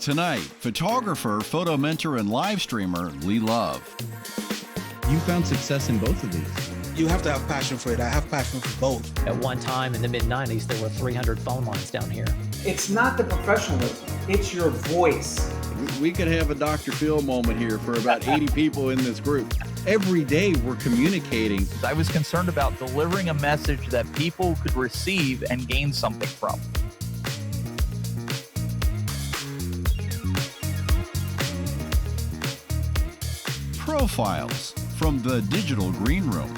Tonight, photographer, photo mentor, and live streamer Lee Love. You found success in both of these. You have to have passion for it. I have passion for both. At one time in the mid-90s, there were 300 phone lines down here. It's not the professionalism, it's your voice. We could have a Dr. Phil moment here for about 80 people in this group. Every day we're communicating. I was concerned about delivering a message that people could receive and gain something from. Profiles from the Digital Green Room.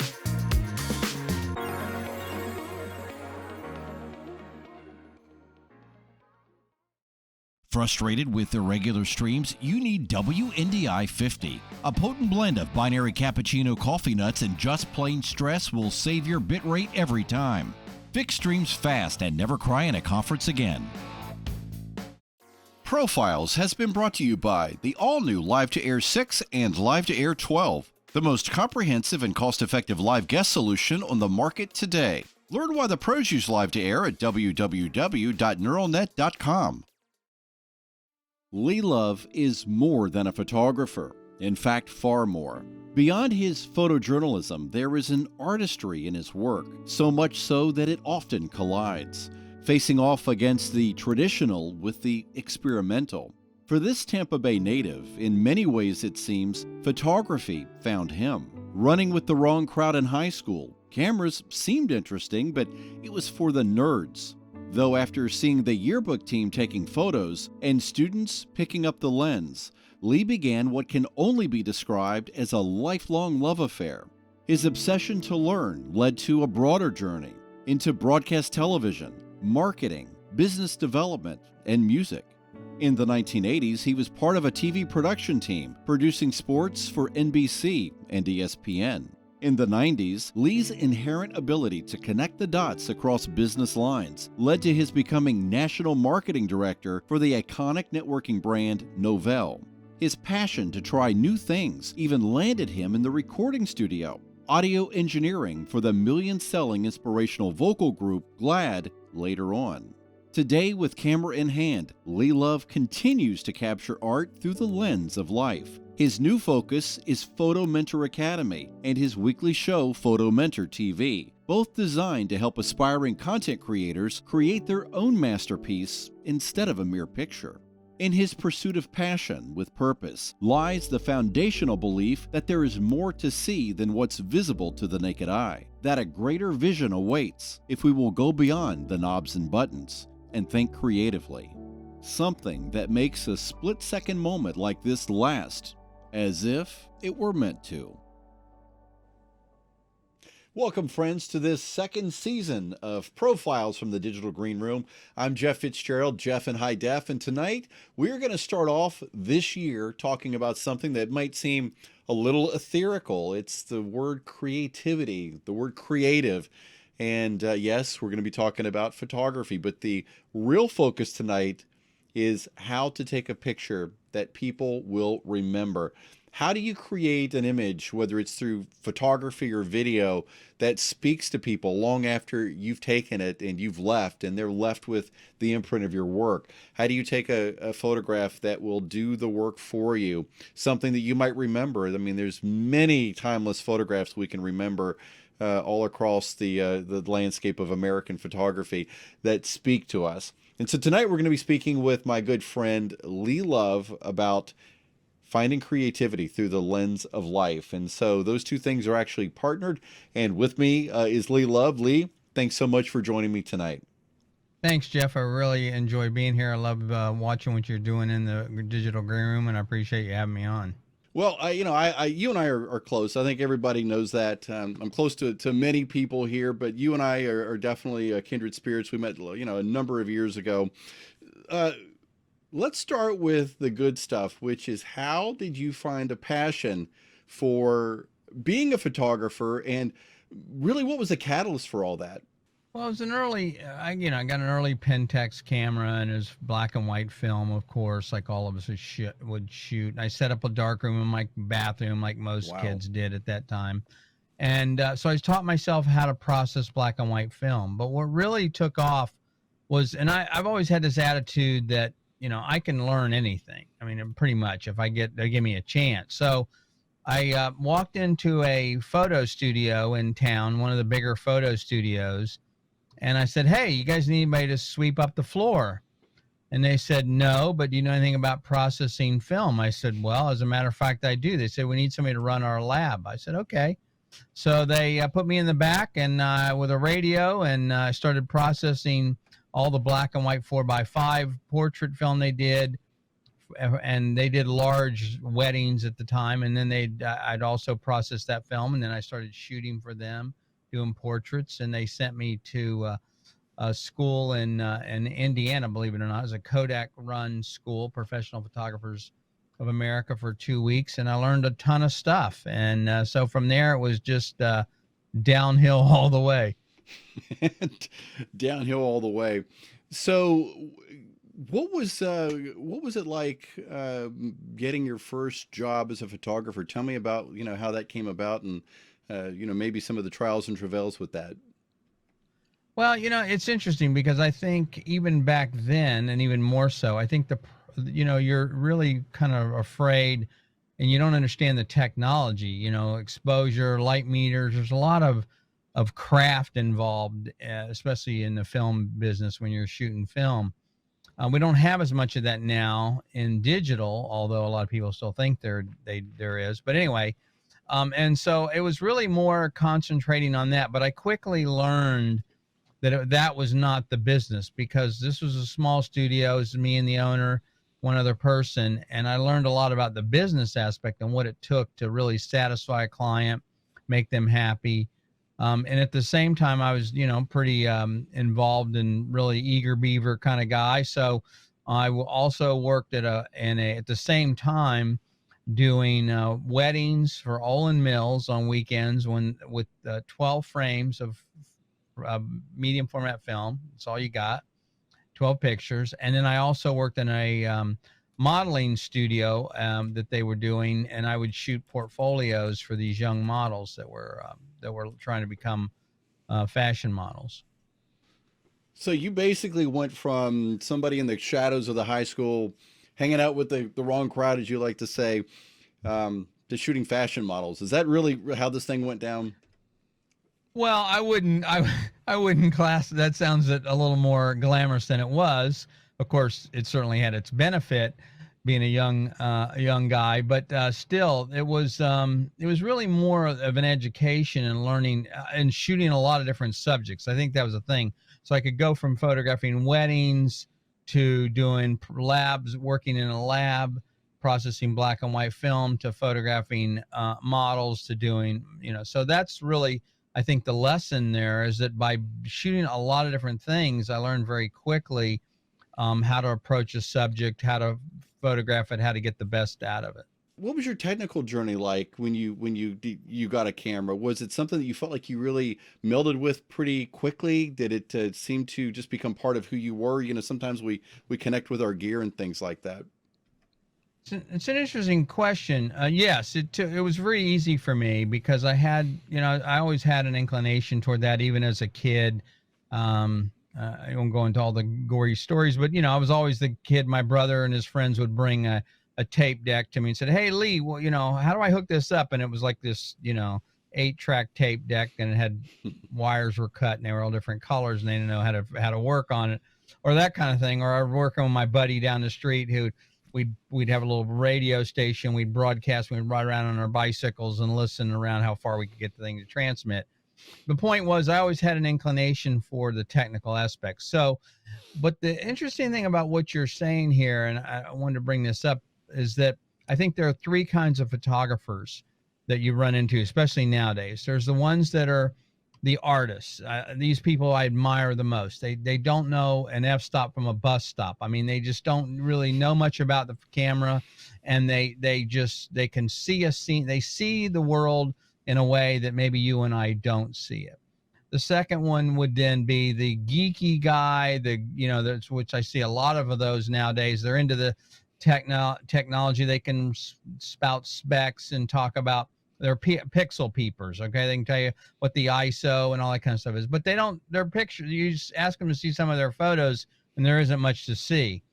Frustrated with irregular streams? You need WNDI 50. A potent blend of binary cappuccino coffee nuts and just plain stress will save your bitrate every time. Fix streams fast and never cry in a conference again. Profiles has been brought to you by the all-new Live to Air 6 and Live to Air 12, the most comprehensive and cost-effective live guest solution on the market today. Learn why the pros use Live to Air at www.neuralnet.com. Lee Love is more than a photographer. In fact, far more. Beyond his photojournalism, there is an artistry in his work, so much so that it often collides, facing off against the traditional with the experimental. For this Tampa Bay native, in many ways it seems, photography found him. Running with the wrong crowd in high school, cameras seemed interesting, but it was for the nerds. Though after seeing the yearbook team taking photos and students picking up the lens, Lee began what can only be described as a lifelong love affair. His obsession to learn led to a broader journey into broadcast television, marketing, business development, and music. In the 1980s, he was part of a TV production team producing sports for NBC and ESPN. In the 90s, Lee's inherent ability to connect the dots across business lines led to his becoming national marketing director for the iconic networking brand Novell. His passion to try new things even landed him in the recording studio, audio engineering for the million-selling inspirational vocal group GLAD later on. Today, with camera in hand, Lee Love continues to capture art through the lens of life. His new focus is Photo Mentor Academy and his weekly show Photo Mentor TV, both designed to help aspiring content creators create their own masterpiece instead of a mere picture. In his pursuit of passion with purpose lies the foundational belief that there is more to see than what's visible to the naked eye, that a greater vision awaits if we will go beyond the knobs and buttons and think creatively. Something that makes a split-second moment like this last as if it were meant to. Welcome, friends, to this second season of Profiles from the Digital Green Room. I'm Jeff Fitzgerald, Jeff in High Def, and tonight we're going to start off this year talking about something that might seem a little etherical. It's the word creativity, the word creative. And yes, we're going to be talking about photography, but the real focus tonight is how to take a picture that people will remember. How do you create an image, whether it's through photography or video, that speaks to people long after you've taken it and you've left and they're left with the imprint of your work? How do you take a photograph that will do the work for you, something that you might remember? I mean, there's many timeless photographs we can remember all across the landscape of American photography that speak to us. And so tonight we're going to be speaking with my good friend Lee Love about finding creativity through the lens of life. And so those two things are actually partnered. And with me is Lee Love. Lee, thanks so much for joining me tonight. Thanks, Jeff. I really enjoy being here. I love watching what you're doing in the Digital Green Room, and I appreciate you having me on. Well, you and I are close. I think everybody knows that. I'm close to many people here, but you and I are definitely kindred spirits. We met, a number of years ago. Let's start with the good stuff, which is, how did you find a passion for being a photographer, and really what was the catalyst for all that? Well, it was an early, I got an early Pentax camera, and it was black and white film, of course, like all of us would shoot. I set up a darkroom in my bathroom, like most kids did at that time. And so I taught myself how to process black and white film. But what really took off was, and I've always had this attitude that I can learn anything. I mean, pretty much if they give me a chance. So I walked into a photo studio in town, one of the bigger photo studios, and I said, "Hey, you guys need anybody to sweep up the floor?" And they said, "No, but do you know anything about processing film?" I said, "Well, as a matter of fact, I do." They said, "We need somebody to run our lab." I said, "Okay." So they put me in the back and with a radio, and I started processing all the black and white 4x5 portrait film they did, and they did large weddings at the time. And then I'd also process that film, and then I started shooting for them, doing portraits, and they sent me to a school in Indiana, believe it or not. It was a Kodak-run school, Professional Photographers of America, for 2 weeks, and I learned a ton of stuff. And so from there, it was just downhill all the way. Downhill all the way. So, what was it like getting your first job as a photographer? Tell me about how that came about, and maybe some of the trials and travails with that. Well, it's interesting because I think even back then, and even more so, I think you're really kind of afraid, and you don't understand the technology, exposure, light meters. There's a lot of craft involved, especially in the film business when you're shooting film. We don't have as much of that now in digital, although a lot of people still think there is. But anyway, and so it was really more concentrating on that. But I quickly learned that was not the business, because this was a small studio. It was me and the owner, one other person, and I learned a lot about the business aspect and what it took to really satisfy a client, make them happy. And at the same time, I was, pretty involved and really eager beaver kind of guy. So I also worked at the same time doing weddings for Olin Mills on weekends with 12 frames of medium format film. That's all you got, 12 pictures. And then I also worked in a modeling studio that they were doing, and I would shoot portfolios for these young models that were trying to become fashion models. So you basically went from somebody in the shadows of the high school, hanging out with the wrong crowd, as you like to say, to shooting fashion models. Is that really how this thing went down? Well, I wouldn't class that. Sounds a little more glamorous than it was. Of course, it certainly had its benefit, being a young guy, but still, it was really more of an education and learning and shooting a lot of different subjects. I think that was a thing. So I could go from photographing weddings to doing labs, working in a lab, processing black and white film, to photographing models, to doing, so that's really, I think, the lesson there is that by shooting a lot of different things, I learned very quickly how to approach a subject, how to photograph it, how to get the best out of it. What was your technical journey like when you got a camera? Was it something that you felt like you really melded with pretty quickly? Did it seem to just become part of who you were? Sometimes we connect with our gear and things like that. It's an interesting question. Yes, it was very easy for me because I had, I always had an inclination toward that, even as a kid. I won't go into all the gory stories, but I was always the kid. My brother and his friends would bring a tape deck to me and said, "Hey, Lee, well, how do I hook this up?" And it was like this, 8-track tape deck, and it had wires were cut and they were all different colors, and they didn't know how to work on it, or that kind of thing. Or I was working with my buddy down the street who we'd have a little radio station. We'd broadcast. We'd ride around on our bicycles and listen around how far we could get the thing to transmit. The point was, I always had an inclination for the technical aspects. So, but the interesting thing about what you're saying here, and I wanted to bring this up, is that I think there are 3 kinds of photographers that you run into, especially nowadays. There's the ones that are the artists. These people I admire the most. They don't know an f-stop from a bus stop. I mean, they just don't really know much about the camera, and they can see a scene. They see the world in a way that maybe you and I don't see it. The second one would then be the geeky guy, that's which I see a lot of those nowadays. They're into the technology. They can spout specs and talk about their pixel peepers. Okay, they can tell you what the ISO and all that kind of stuff is, but they don't. Their pictures, you just ask them to see some of their photos, and there isn't much to see.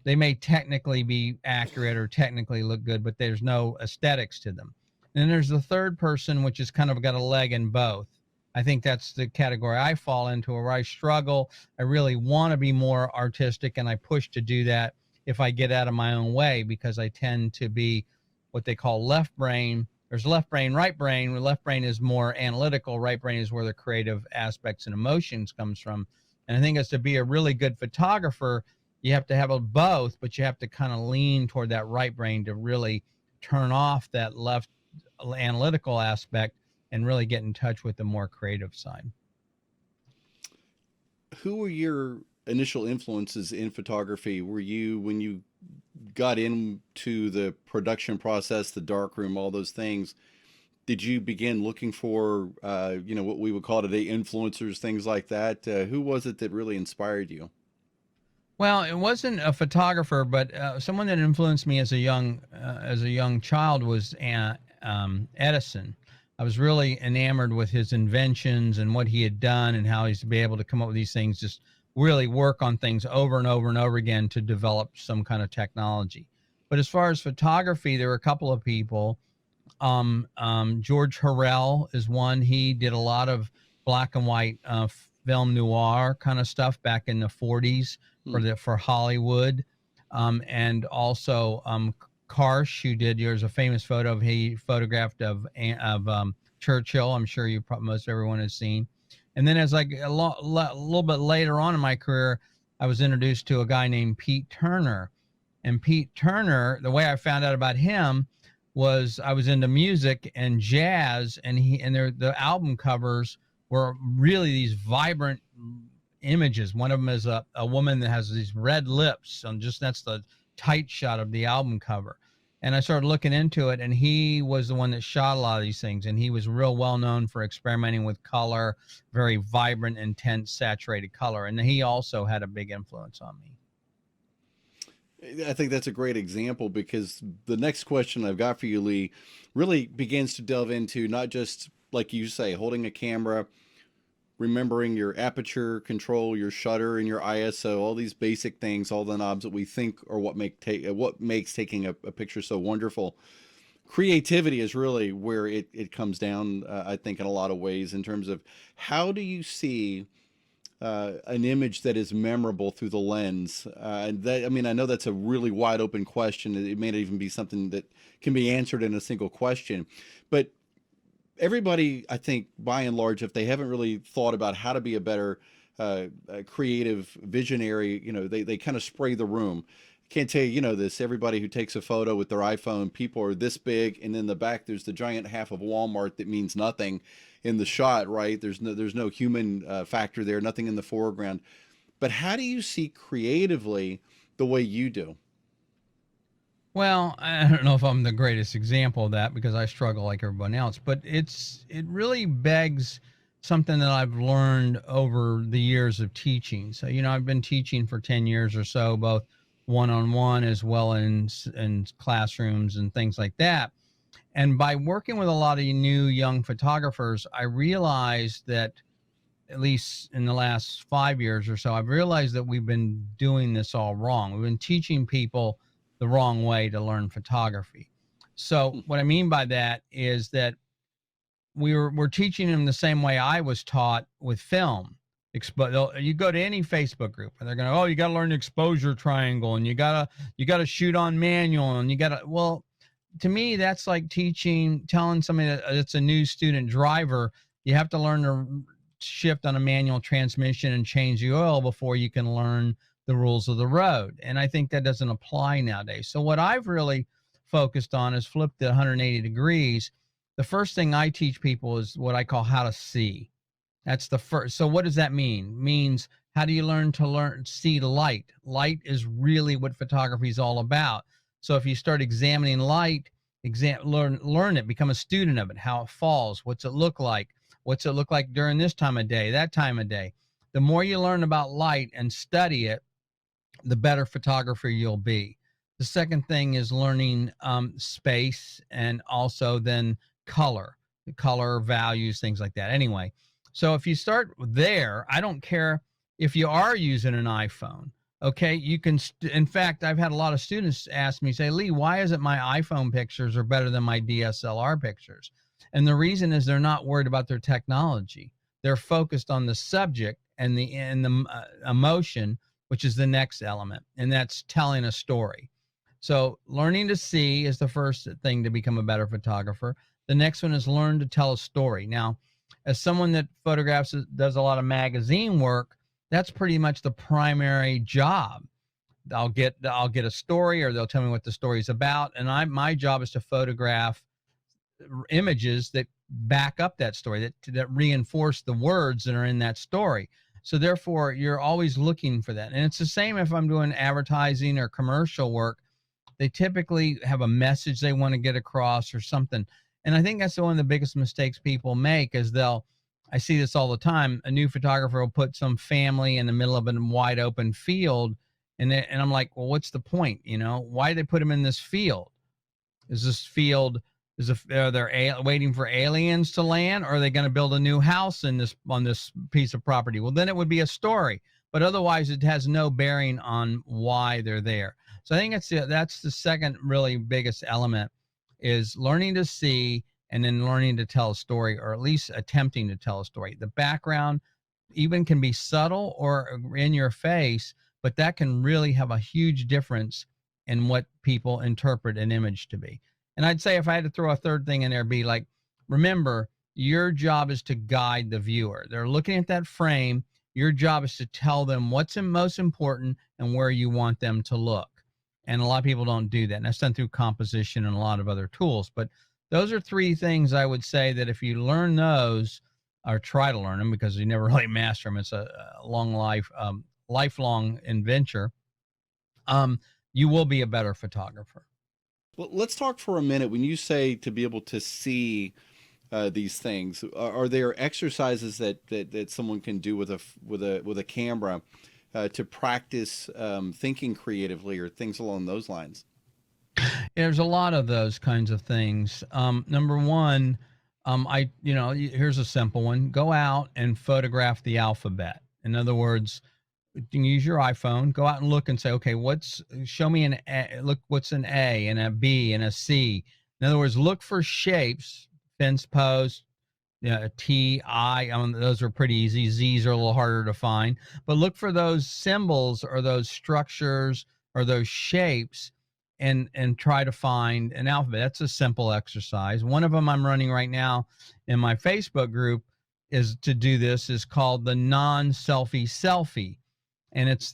they may technically be accurate or technically look good, but there's no aesthetics to them. And then there's the third person, which is kind of got a leg in both. I think that's the category I fall into, where I struggle. I really want to be more artistic, and I push to do that if I get out of my own way, because I tend to be what they call left brain. There's left brain, right brain. Left brain is more analytical. Right brain is where the creative aspects and emotions comes from. And I think as to be a really good photographer, you have to have both, but you have to kind of lean toward that right brain to really turn off that left analytical aspect and really get in touch with the more creative side. Who were your initial influences in photography? Were you, when you got into the production process, the darkroom, all those things, did you begin looking for, what we would call today influencers, things like that? Who was it that really inspired you? Well, it wasn't a photographer, but someone that influenced me as a young child was Edison. I was really enamored with his inventions and what he had done and how he's been able to come up with these things, just really work on things over and over and over again to develop some kind of technology. But as far as photography, there were a couple of people. George Harrell is one. He did a lot of black and white film noir kind of stuff back in the 40s for Hollywood. And also Karsh, who did, there's a famous photo he photographed of Churchill. I'm sure most everyone has seen. And then as a little bit later on in my career, I was introduced to a guy named Pete Turner. And Pete Turner, the way I found out about him was I was into music and jazz, and the album covers were really these vibrant images. One of them is a woman that has these red lips, and that's the tight shot of the album cover. And I started looking into it, and he was the one that shot a lot of these things, and he was real well known for experimenting with color, very vibrant, intense, saturated color. And he also had a big influence on me. I think that's a great example, because the next question I've got for you, Lee, really begins to delve into not just, like you say, holding a camera, remembering your aperture control, your shutter, and your ISO, all these basic things, all the knobs that we think are what makes taking a picture so wonderful. Creativity is really where it comes down, I think, in a lot of ways, in terms of how do you see an image that is memorable through the lens. I know that's a really wide open question. It may not even be something that can be answered in a single question, but everybody, I think, by and large, if they haven't really thought about how to be a better creative visionary, they kind of spray the room. Can't tell you, this, everybody who takes a photo with their iPhone, people are this big, and in the back there's the giant half of Walmart that means nothing in the shot, right? There's no human factor there, nothing in the foreground. But how do you see creatively the way you do? Well, I don't know if I'm the greatest example of that, because I struggle like everyone else, but it really begs something that I've learned over the years of teaching. So, I've been teaching for 10 years or so, both one-on-one as well in classrooms and things like that. And by working with a lot of new young photographers, I realized that, at least in the last 5 years or so, I've realized that we've been doing this all wrong. We've been teaching people the wrong way to learn photography. So what I mean by that is that we're teaching them the same way I was taught with film. You go to any Facebook group and they're going, oh, you got to learn the exposure triangle, and you got to shoot on manual, and well, to me, that's like telling somebody that it's a new student driver, you have to learn to shift on a manual transmission and change the oil before you can learn the rules of the road. And I think that doesn't apply nowadays. So what I've really focused on is flipped it 180 degrees. The first thing I teach people is what I call how to see. That's the first. So what does that mean? Means, how do you learn to see light? Light is really what photography is all about. So if you start examining light, learn it, become a student of it, how it falls, what's it look like? What's it look like during this time of day, that time of day? The more you learn about light and study it, the better photographer you'll be. The second thing is learning space, and also then color values, things like that. Anyway, so if you start there, I don't care if you are using an iPhone. Okay, you can, in fact, I've had a lot of students ask me, say, Lee, why is it my iPhone pictures are better than my DSLR pictures? And the reason is they're not worried about their technology. They're focused on the subject and the emotion, which is the next element, and that's telling a story. So learning to see is the first thing to become a better photographer. The next one is learn to tell a story. Now, as someone that photographs, does a lot of magazine work, that's pretty much the primary job. I'll get a story, or they'll tell me what the story is about, and my job is to photograph images that back up that story, that reinforce the words that are in that story. So therefore, you're always looking for that. And it's the same if I'm doing advertising or commercial work. They typically have a message they want to get across or something. And I think that's one of the biggest mistakes people make is I see this all the time. A new photographer will put some family in the middle of a wide open field. And I'm like, well, what's the point? Why did they put them in this field? Is this field, are they waiting for aliens to land, or are they going to build a new house on this piece of property? Well, then it would be a story, but otherwise it has no bearing on why they're there. So I think that's the second really biggest element, is learning to see and then learning to tell a story, or at least attempting to tell a story. The background even can be subtle or in your face, but that can really have a huge difference in what people interpret an image to be. And I'd say if I had to throw a third thing in there, be like, remember, your job is to guide the viewer. They're looking at that frame. Your job is to tell them what's most important and where you want them to look. And a lot of people don't do that. And that's done through composition and a lot of other tools. But those are three things I would say that if you learn those, or try to learn them, because you never really master them, it's a lifelong adventure, you will be a better photographer. Well, let's talk for a minute. When you say to be able to see these things, are there exercises that someone can do with a camera to practice thinking creatively, or things along those lines? There's a lot of those kinds of things. Number one, here's a simple one. Go out and photograph the alphabet. In other words, you can use your iPhone, go out and look and say, okay, show me an A, look, what's an A and a B and a C. In other words, look for shapes, fence post, T, I, those are pretty easy. Z's are a little harder to find, but look for those symbols or those structures or those shapes and try to find an alphabet. That's a simple exercise. One of them I'm running right now in my Facebook group is called the non-selfie selfie. And it's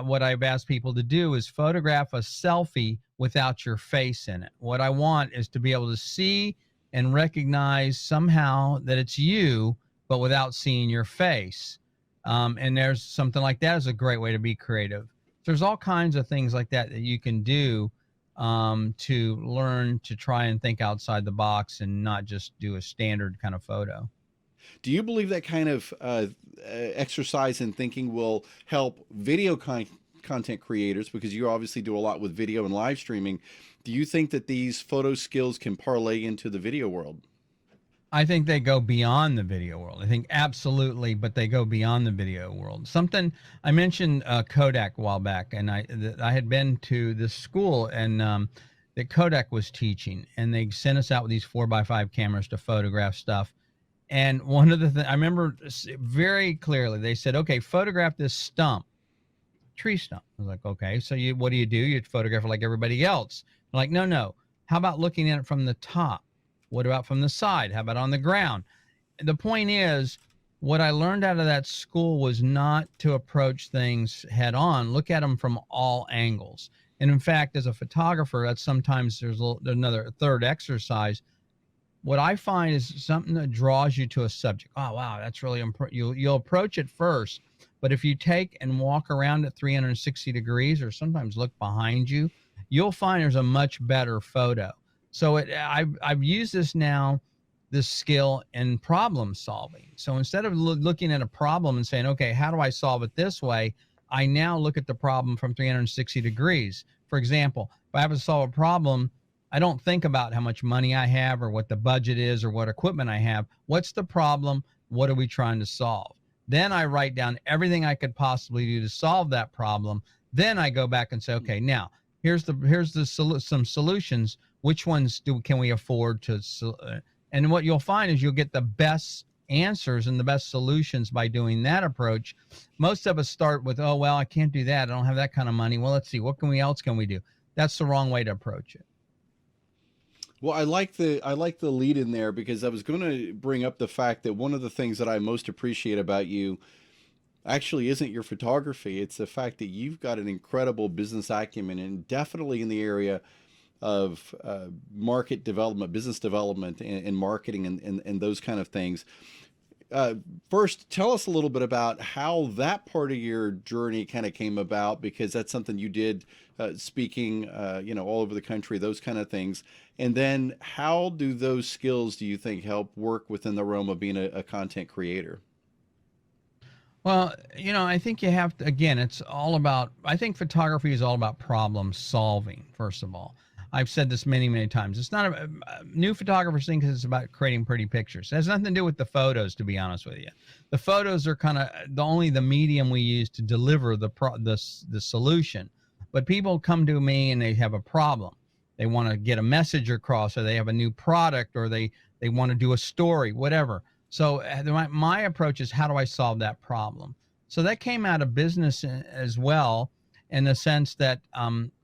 what I've asked people to do is photograph a selfie without your face in it. What I want is to be able to see and recognize somehow that it's you, but without seeing your face. And there's something like that is a great way to be creative. There's all kinds of things like that you can do to learn to try and think outside the box and not just do a standard kind of photo. Do you believe that kind of exercise in thinking will help video content creators, because you obviously do a lot with video and live streaming? Do you think that these photo skills can parlay into the video world? I think they go beyond the video world. I think absolutely, but they go beyond the video world. Something I mentioned Kodak a while back, and I had been to this school and that Kodak was teaching, and they sent us out with these 4x5 cameras to photograph stuff. And one of the things I remember very clearly, they said, okay, photograph this stump, tree stump. I was like, okay, so what do? You photograph it like everybody else. I'm like, no. How about looking at it from the top? What about from the side? How about on the ground? The point is, what I learned out of that school was not to approach things head on, look at them from all angles. And in fact, as a photographer, that's sometimes there's another third exercise. What I find is something that draws you to a subject. Oh, wow, that's really important. You'll approach it first, but if you take and walk around at 360 degrees or sometimes look behind you, you'll find there's a much better photo. So I've used this skill in problem solving. So instead of looking at a problem and saying, okay, how do I solve it this way? I now look at the problem from 360 degrees. For example, if I have to solve a problem, I don't think about how much money I have or what the budget is or what equipment I have. What's the problem? What are we trying to solve? Then I write down everything I could possibly do to solve that problem. Then I go back and say, okay, now here's some solutions. Which ones can we afford to? And what you'll find is you'll get the best answers and the best solutions by doing that approach. Most of us start with, oh, well, I can't do that. I don't have that kind of money. Well, let's see, what else can we do? That's the wrong way to approach it. Well, I like the lead in there, because I was going to bring up the fact that one of the things that I most appreciate about you actually isn't your photography. It's the fact that you've got an incredible business acumen, and definitely in the area of market development, business development, and marketing, and those kind of things. First, tell us a little bit about how that part of your journey kind of came about, because that's something you did, speaking, all over the country, those kind of things. And then how do those skills, do you think, help work within the realm of being a content creator? Well, I think you have to, again, I think photography is all about problem solving, first of all. I've said this many, many times. It's not a new photographers think it's about creating pretty pictures. It has nothing to do with the photos, to be honest with you. The photos are kind of the medium we use to deliver the solution. But people come to me and they have a problem. They want to get a message across, or they have a new product, or they want to do a story, whatever. So my approach is, how do I solve that problem? So that came out of business as well, in the sense that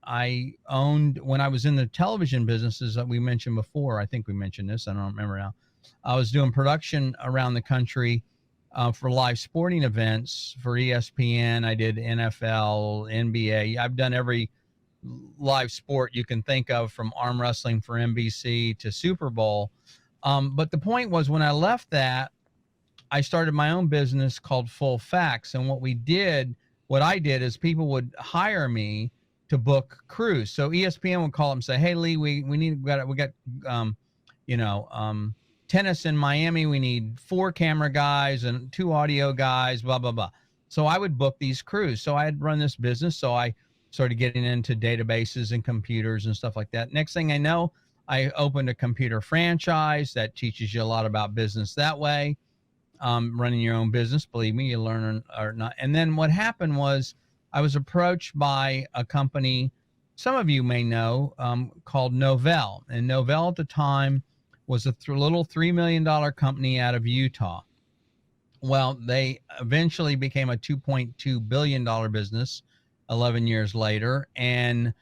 I owned, when I was in the television businesses that we mentioned before, I think we mentioned this, I don't remember now. I was doing production around the country for live sporting events for ESPN. I did NFL, NBA. I've done every live sport you can think of, from arm wrestling for NBC to Super Bowl. But the point was, when I left that, I started my own business called Full Facts. And what I did is, people would hire me to book crews. So ESPN would call up and say, hey, Lee, we got tennis in Miami. We need 4 camera guys and 2 audio guys, blah, blah, blah. So I would book these crews. So I had run this business. So I started getting into databases and computers and stuff like that. Next thing I know, I opened a computer franchise that teaches you a lot about business that way. Running your own business, believe me, you learn or not. And then what happened was, I was approached by a company some of you may know, called Novell. And Novell at the time was a little $3 million company out of Utah. Well, they eventually became a $2.2 billion business 11 years later. And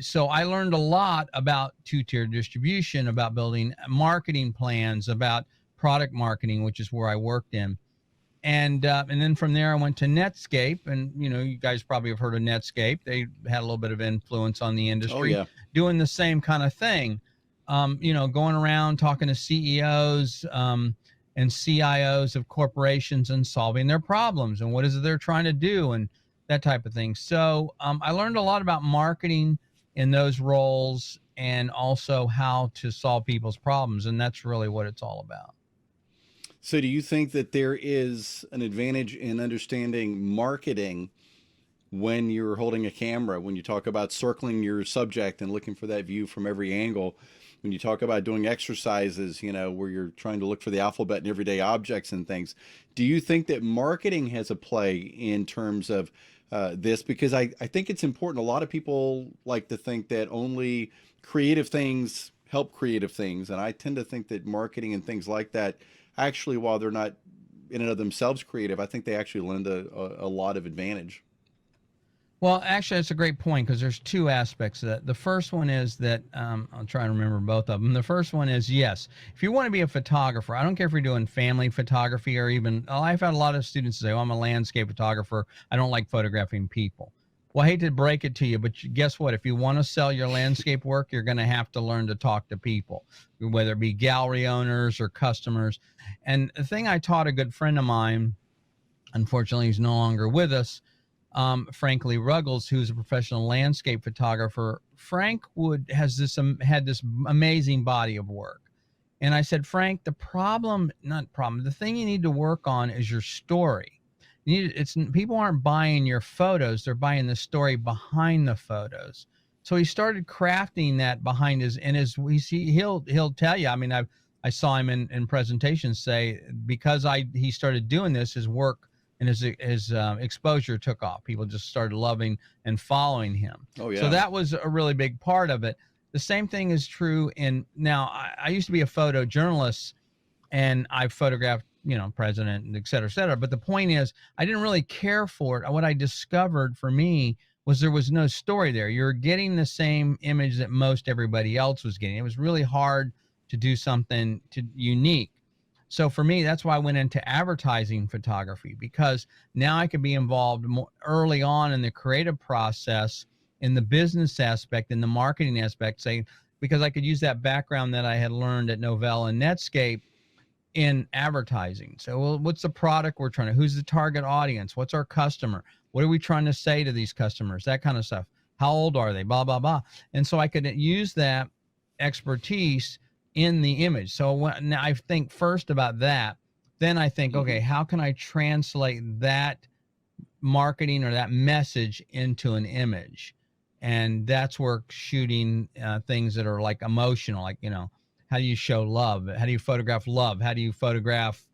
so I learned a lot about two-tier distribution, about building marketing plans, about product marketing, which is where I worked in. And then from there, I went to Netscape. And, you know, you guys probably have heard of Netscape. They had a little bit of influence on the industry, doing the same kind of thing. You know, going around talking to CEOs and CIOs of corporations and solving their problems and what is it they're trying to do and that type of thing. So I learned a lot about marketing in those roles and also how to solve people's problems. And that's really what it's all about. So do you think that there is an advantage in understanding marketing when you're holding a camera, when you talk about circling your subject and looking for that view from every angle, when you talk about doing exercises, you know, where you're trying to look for the alphabet in everyday objects and things? Do you think that marketing has a play in terms of this? Because I think it's important. A lot of people like to think that only creative things help creative things. And I tend to think that marketing and things like that, actually, while they're not in and of themselves creative, I think they actually lend a lot of advantage. Well, actually, that's a great point, because there's two aspects of that. The first one is that, I'll try and remember both of them. The first one is, yes, if you want to be a photographer, I don't care if you're doing family photography or even, I've had a lot of students say, oh, I'm a landscape photographer. I don't like photographing people. Well, I hate to break it to you, but guess what? If you want to sell your landscape work, you're going to have to learn to talk to people, whether it be gallery owners or customers. And the thing I taught a good friend of mine, unfortunately, he's no longer with us, Frank Lee Ruggles, who's a professional landscape photographer. Frank had this amazing body of work. And I said, Frank, the thing you need to work on is your story. People aren't buying your photos, they're buying the story behind the photos. So he started crafting that behind he'll tell you, I mean, I saw him in presentations say, because he started doing this, his work and his exposure took off. People just started loving and following him. Oh yeah. So that was a really big part of it. The same thing is true in now. I used to be a photojournalist, and I photographed, president, and et cetera. But the point is, I didn't really care for it. What I discovered for me was there was no story there. You're getting the same image that most everybody else was getting. It was really hard to do something unique. So for me, that's why I went into advertising photography, because now I could be involved more early on in the creative process, in the business aspect, in the marketing aspect, because I could use that background that I had learned at Novell and Netscape in advertising. So, well, what's the product we're trying to, who's the target audience? What's our customer? What are we trying to say to these customers? That kind of stuff. How old are they? Blah, blah, blah. And so I could use that expertise in the image. So when I think first about that, then I think, okay, how can I translate that marketing or that message into an image? And that's where shooting things that are like emotional, like, how do you show love? How do you photograph love? How do you photograph,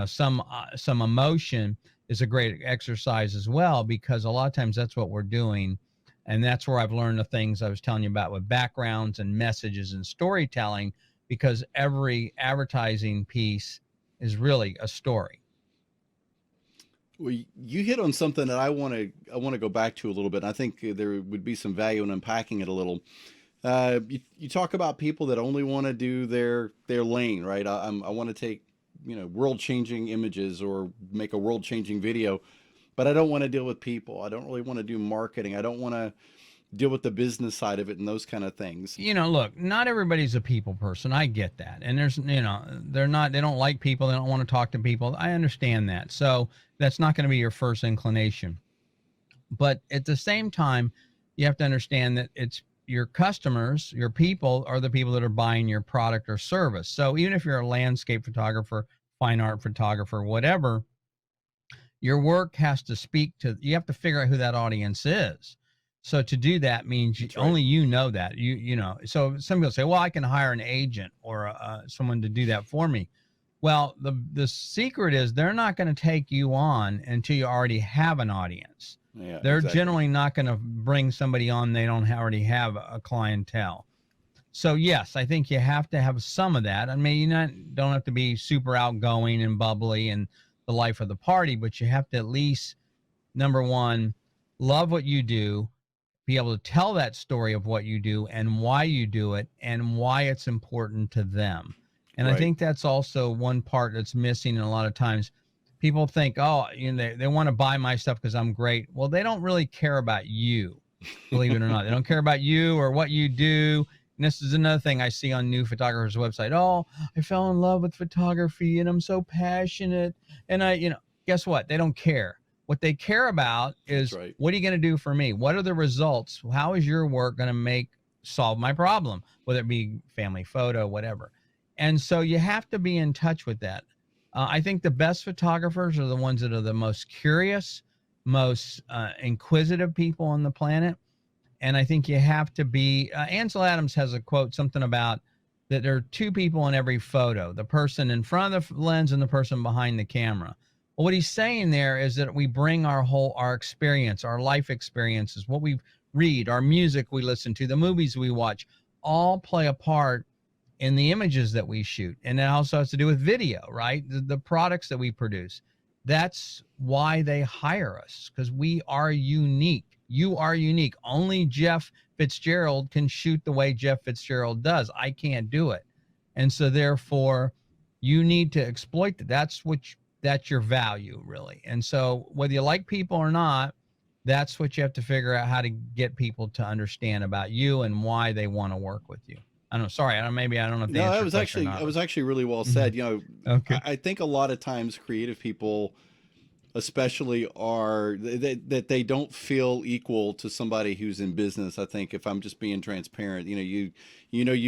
some emotion is a great exercise as well, because a lot of times that's what we're doing. And that's where I've learned the things I was telling you about with backgrounds and messages and storytelling, because every advertising piece is really a story. Well, you hit on something that I want to go back to a little bit. And I think there would be some value in unpacking it a little. You talk about people that only want to do their lane, right? I want to take, world-changing images or make a world-changing video, but I don't want to deal with people. I don't really want to do marketing. I don't want to deal with the business side of it and those kind of things. Look, not everybody's a people person. I get that. And there's, they don't like people. They don't want to talk to people. I understand that. So that's not going to be your first inclination. But at the same time, you have to understand that it's your customers, your people are the people that are buying your product or service. So even if you're a landscape photographer, fine art photographer, whatever, your work has to speak to, you have to figure out who that audience is. So to do that means only you know that. So some people say, well, I can hire an agent or someone to do that for me. Well, the secret is they're not going to take you on until you already have an audience. Yeah, they're exactly. generally not going to bring somebody on they don't already have a clientele. So yes, I think you have to have some of that. I mean, you don't have to be super outgoing and bubbly and the life of the party, but you have to at least, number one, love what you do, be able to tell that story of what you do and why you do it and why it's important to them. And Right. I think that's also one part that's missing. And a lot of times people think, oh, they want to buy my stuff because I'm great. Well, they don't really care about you, believe it or not. They don't care about you or what you do. And this is another thing I see on new photographers' website. Oh, I fell in love with photography and I'm so passionate. And guess what? They don't care. What they care about is, right. What are you going to do for me? What are the results? How is your work going to solve my problem? Whether it be family photo, whatever. And so you have to be in touch with that. I think the best photographers are the ones that are the most curious, most inquisitive people on the planet. And I think you have to be, Ansel Adams has a quote, something about that there are two people in every photo, the person in front of the lens and the person behind the camera. Well, what he's saying there is that we bring our experience, our life experiences, what we read, our music we listen to, the movies we watch, all play a part in the images that we shoot. And that also has to do with video, right? The products that we produce. That's why they hire us, because we are unique. You are unique. Only Jeff Fitzgerald can shoot the way Jeff Fitzgerald does. I can't do it. And so therefore you need to exploit that. That's your value, really. And so whether you like people or not, that's what you have to figure out, how to get people to understand about you and why they want to work with you. I don't know. Sorry, maybe I don't know if the answer No, that was actually really well said. Okay. I think a lot of times creative people, especially, are that they don't feel equal to somebody who's in business. I think, if I'm just being transparent, you've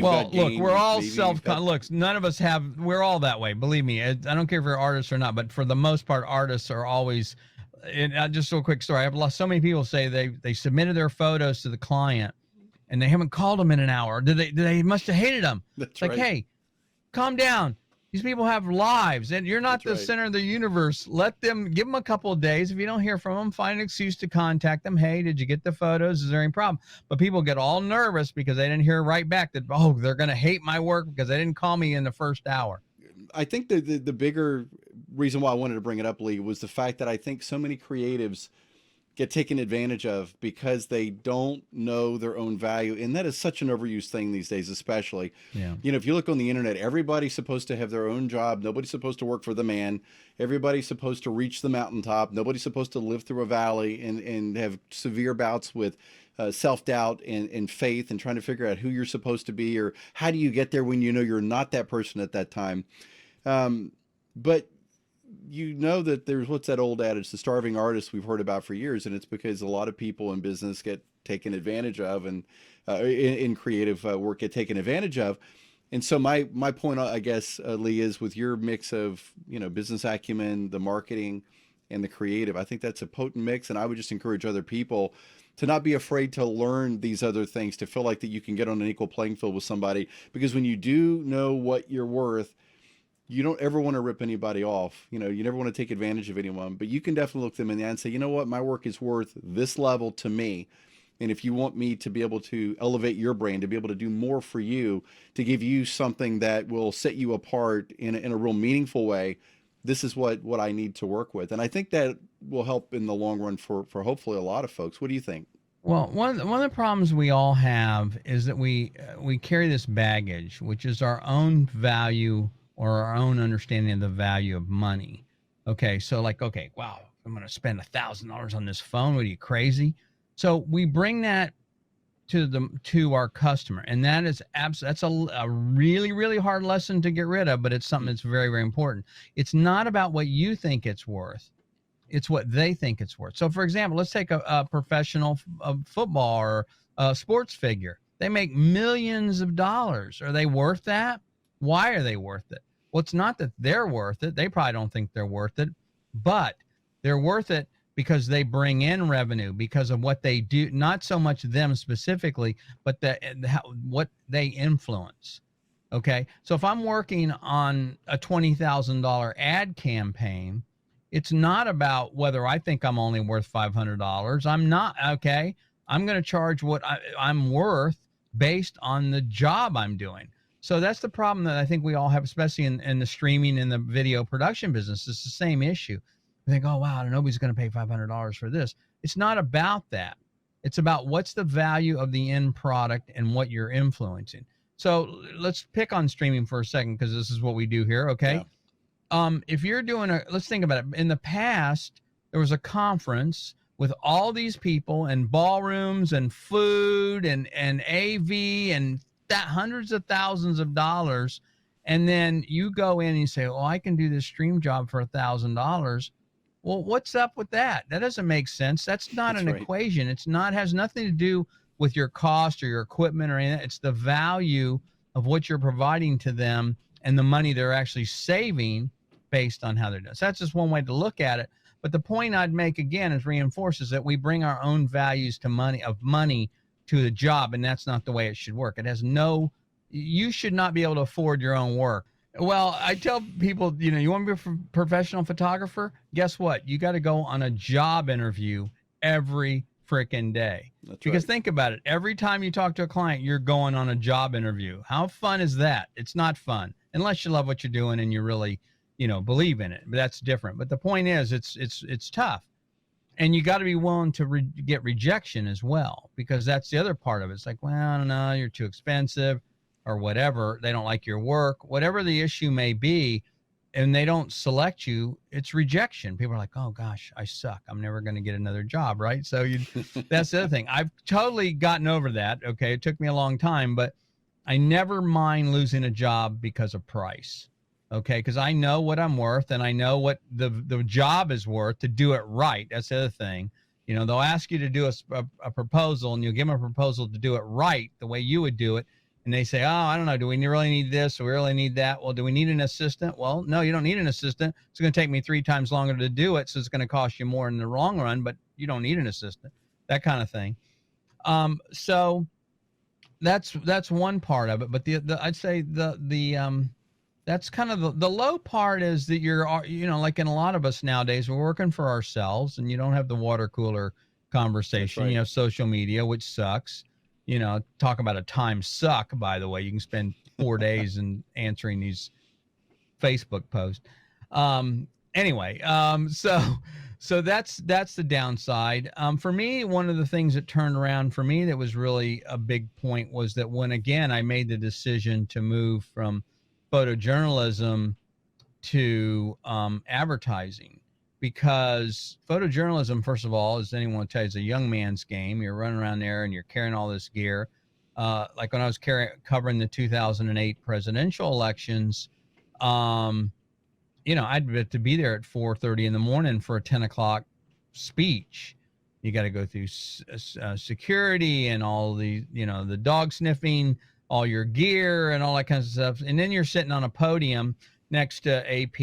got game, look, we're all maybe look, none of us we're all that way. Believe me. I don't care if you're artists or not, but for the most part, artists are always, and just a quick story. I've lost so many people say they submitted their photos to the client and they haven't called them in an hour. They must have hated them. That's it's like, right. hey, calm down. These people have lives, and you're not That's the right. center of the universe. Let them, give them a couple of days. If you don't hear from them, find an excuse to contact them. Hey, did you get the photos? Is there any problem? But people get all nervous because they didn't hear right back that, oh, they're going to hate my work because they didn't call me in the first hour. I think the bigger reason why I wanted to bring it up, Lee, was the fact that I think so many creatives get taken advantage of because they don't know their own value. And that is such an overused thing these days, especially. Yeah. You know, if you look on the internet, everybody's supposed to have their own job. Nobody's supposed to work for the man. Everybody's supposed to reach the mountaintop. Nobody's supposed to live through a valley and have severe bouts with self-doubt and faith and trying to figure out who you're supposed to be or how do you get there when you know you're not that person at that time. But you know that there's, what's that old adage, the starving artist we've heard about for years, and it's because a lot of people in business get taken advantage of, and in creative work get taken advantage of. And so my point, I guess, Lee, is with your mix of, you know, business acumen, the marketing, and the creative, I think that's a potent mix, and I would just encourage other people to not be afraid to learn these other things, to feel like that you can get on an equal playing field with somebody, because when you do know what you're worth, you don't ever want to rip anybody off. You know, you never want to take advantage of anyone, but you can definitely look them in the eye and say, you know what, my work is worth this level to me. And if you want me to be able to elevate your brand, to be able to do more for you, to give you something that will set you apart in a real meaningful way, this is what I need to work with. And I think that will help in the long run for hopefully a lot of folks. What do you think? Well, one of the problems we all have is that we carry this baggage, which is our own value or our own understanding of the value of money. Okay, so like, okay, wow, I'm going to spend $1,000 on this phone. What are you, crazy? So we bring that to our customer, and that is that's a really, really hard lesson to get rid of, but it's something that's very, very important. It's not about what you think it's worth. It's what they think it's worth. So for example, let's take a professional football or a sports figure. They make millions of dollars. Are they worth that? Why are they worth it? Well, it's not that they're worth it. They probably don't think they're worth it, but they're worth it because they bring in revenue, because of what they do, not so much them specifically, but what they influence. Okay. So if I'm working on a $20,000 ad campaign, it's not about whether I think I'm only worth $500. I'm not. Okay. I'm going to charge what I'm worth based on the job I'm doing. So that's the problem that I think we all have, especially in the streaming and the video production business. It's the same issue. We think, oh, wow, nobody's going to pay $500 for this. It's not about that. It's about what's the value of the end product and what you're influencing. So let's pick on streaming for a second, because this is what we do here. Okay. Yeah. If you're doing let's think about it. In the past, there was a conference with all these people and ballrooms and food and AV and hundreds of thousands of dollars. And then you go in and you say, oh, I can do this stream job for $1,000. Well, what's up with that? That doesn't make sense. That's not an equation. It's not, has nothing to do with your cost or your equipment or anything. It's the value of what you're providing to them and the money they're actually saving based on how they're doing. So that's just one way to look at it. But the point I'd make again is reinforces that we bring our own values to money to the job, and that's not the way it should work. It has you should not be able to afford your own work. Well, I tell people, you want to be a professional photographer? Guess what? You got to go on a job interview every freaking day. That's because think about it. Every time you talk to a client, you're going on a job interview. How fun is that? It's not fun unless you love what you're doing and you really, believe in it. But that's different. But the point is, it's tough. And you got to be willing to get rejection as well, because that's the other part of it. It's like, well, I don't know, you're too expensive or whatever. They don't like your work, whatever the issue may be, and they don't select you, it's rejection. People are like, oh gosh, I suck. I'm never going to get another job, right? So that's the other thing. I've totally gotten over that. Okay. It took me a long time, but I never mind losing a job because of price. Okay, because I know what I'm worth, and I know what the job is worth to do it right. That's the other thing. They'll ask you to do a proposal, and you'll give them a proposal to do it right, the way you would do it. And they say, oh, I don't know, do we really need this? Or we really need that? Well, do we need an assistant? Well, no, you don't need an assistant. It's going to take me 3 times longer to do it, so it's going to cost you more in the long run, but you don't need an assistant, that kind of thing. So that's one part of it. But I'd say the that's kind of the low part is that you're, like in a lot of us nowadays, we're working for ourselves and you don't have the water cooler conversation. right. You have social media, which sucks. Talk about a time suck, by the way. You can spend 4 days in answering these Facebook post. Anyway, so that's the downside. For me, one of the things that turned around for me that was really a big point was that when again I made the decision to move from photojournalism to advertising, because photojournalism, first of all, as anyone will tell you, is a young man's game. You're running around there and you're carrying all this gear. Like when I was covering the 2008 presidential elections, I'd have to be there at 4:30 in the morning for a 10 o'clock speech. You got to go through security and all the, the dog sniffing, all your gear and all that kinds of stuff. And then you're sitting on a podium next to AP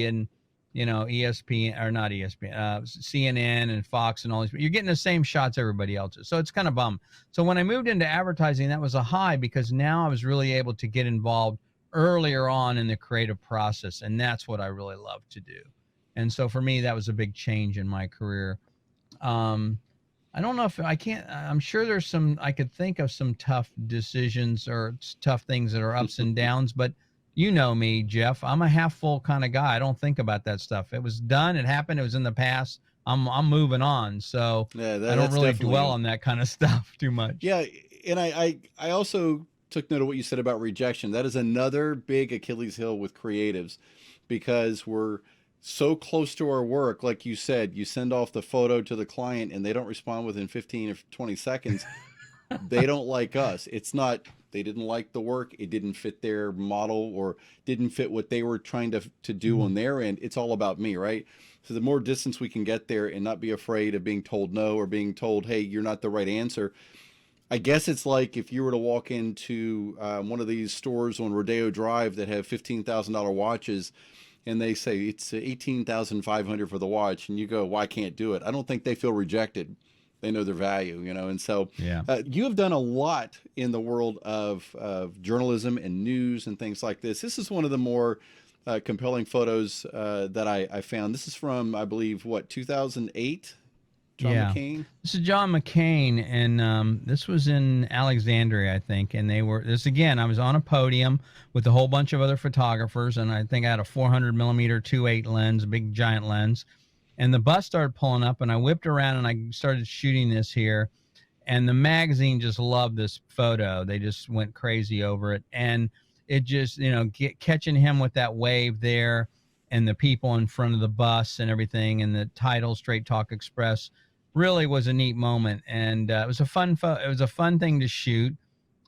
and, ESPN, or not ESPN, CNN and Fox and all these. You're getting the same shots everybody else is. So it's kind of bum. So when I moved into advertising, that was a high, because now I was really able to get involved earlier on in the creative process, and that's what I really love to do. And so for me, that was a big change in my career. I don't know if I can't, I'm sure I could think of some tough decisions or tough things that are ups and downs, but you know me, Jeff, I'm a half full kind of guy. I don't think about that stuff. It was done. It happened. It was in the past. I'm moving on. So Yeah, I don't really dwell on that kind of stuff too much. Yeah. And I also took note of what you said about rejection. That is another big Achilles heel with creatives, because we're so close to our work. Like you said, you send off the photo to the client and they don't respond within 15 or 20 seconds. They don't like us. It's not, they didn't like the work. It didn't fit their model or didn't fit what they were trying to do on their end. It's all about me, right? So the more distance we can get there and not be afraid of being told no or being told, hey, you're not the right answer. I guess it's like if you were to walk into one of these stores on Rodeo Drive that have $15,000 watches, and they say it's $18,500 for the watch, and you go, well, I can't do it. I don't think they feel rejected. They know their value, And so Yeah. You have done a lot in the world of journalism and news and things like this. This is one of the more compelling photos that I found. This is from, I believe, 2008? John McCain? This is John McCain, and this was in Alexandria, I think. And I was on a podium with a whole bunch of other photographers, and I think I had a 400 millimeter 2.8 lens, a big giant lens. And the bus started pulling up, and I whipped around and I started shooting this here. And the magazine just loved this photo. They just went crazy over it. And it just, catching him with that wave there and the people in front of the bus and everything, and the title Straight Talk Express really was a neat moment. And it was a fun thing to shoot.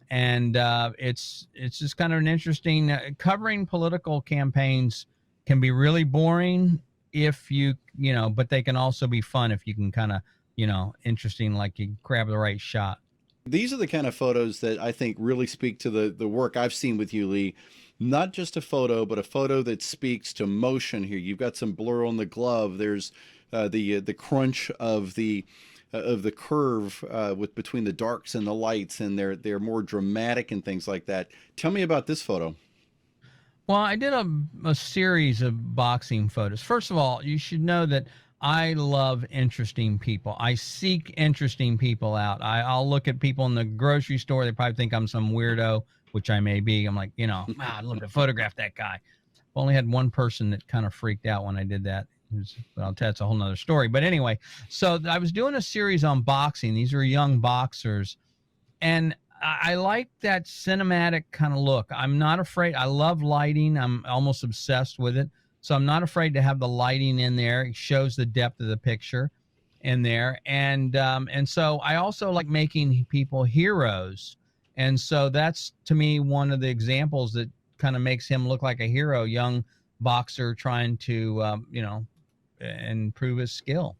And it's just kind of an interesting, covering political campaigns can be really boring if but they can also be fun if you can kind of, interesting, like you grab the right shot. These are the kind of photos that I think really speak to the work I've seen with you, Lee. Not just a photo, but a photo that speaks to motion here. You've got some blur on the glove. There's the crunch of the curve with between the darks and the lights, and they're more dramatic and things like that. Tell me about this photo. Well, I did a series of boxing photos. First of all, you should know that I love interesting people. I seek interesting people out. I'll look at people in the grocery store. They probably think I'm some weirdo, which I may be. I'm like, I'd love to photograph that guy. I've only had one person that kind of freaked out when I did that. Well, that's a whole nother story. But anyway, so I was doing a series on boxing. These are young boxers. And I like that cinematic kind of look. I'm not afraid. I love lighting. I'm almost obsessed with it. So I'm not afraid to have the lighting in there. It shows the depth of the picture in there. And so I also like making people heroes. And so that's, to me, one of the examples that kind of makes him look like a hero, young boxer trying to, improve his skill.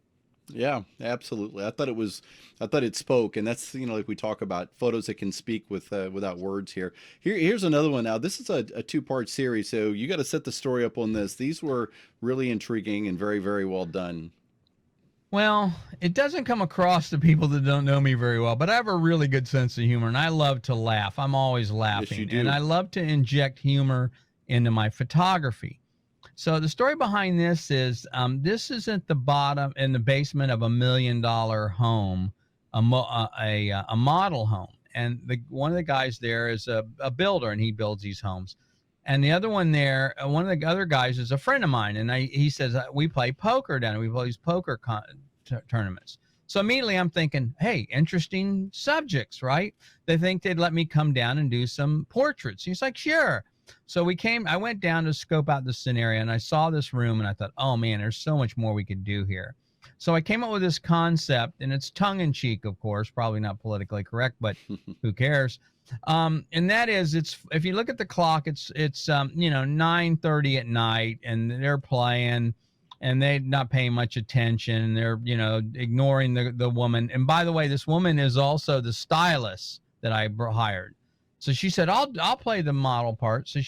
Yeah, absolutely. I thought it spoke, and that's, like we talk about photos that can speak without words here. Here's another one. Now, this is a 2-part series, so you got to set the story up on this. These were really intriguing and very, very well done. Well, it doesn't come across to people that don't know me very well, but I have a really good sense of humor, and I love to laugh. I'm always laughing. Yes, you do. And I love to inject humor into my photography. So the story behind this is at the bottom in the basement of $1 million home, a model home, and one of the guys there is a builder, and he builds these homes. And the other one there, one of the other guys is a friend of mine, and he says we play poker down there. We play these poker tournaments. So immediately I'm thinking, hey, interesting subjects, right? They think they'd let me come down and do some portraits. He's like, sure. So I went down to scope out the scenario, and I saw this room, and I thought, oh man, there's so much more we could do here. So I came up with this concept, and it's tongue in cheek, of course, probably not politically correct, but who cares? And that is, if you look at the clock, it's 9:30 at night, and they're playing, and they're not paying much attention. They're, ignoring the woman. And by the way, this woman is also the stylist that I hired. So she said, I'll play the model part. So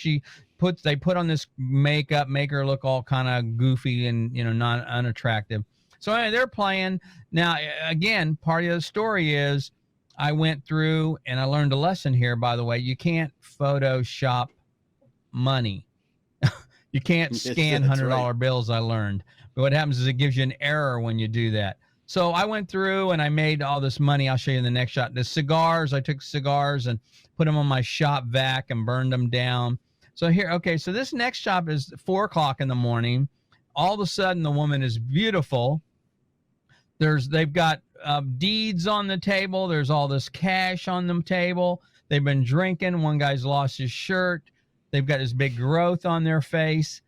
they put on this makeup, make her look all kind of goofy and, not unattractive. So anyway, they're playing. Now, again, part of the story is I went through and I learned a lesson here, by the way. You can't Photoshop money. You can't scan $100 bills, I learned. But what happens is it gives you an error when you do that. So I went through and I made all this money. I'll show you in the next shot. The cigars, I took cigars and put them on my shop vac and burned them down. So so this next shot is 4 o'clock in the morning. All of a sudden, the woman is beautiful. They've got deeds on the table. There's all this cash on the table. They've been drinking. One guy's lost his shirt. They've got this big growth on their face,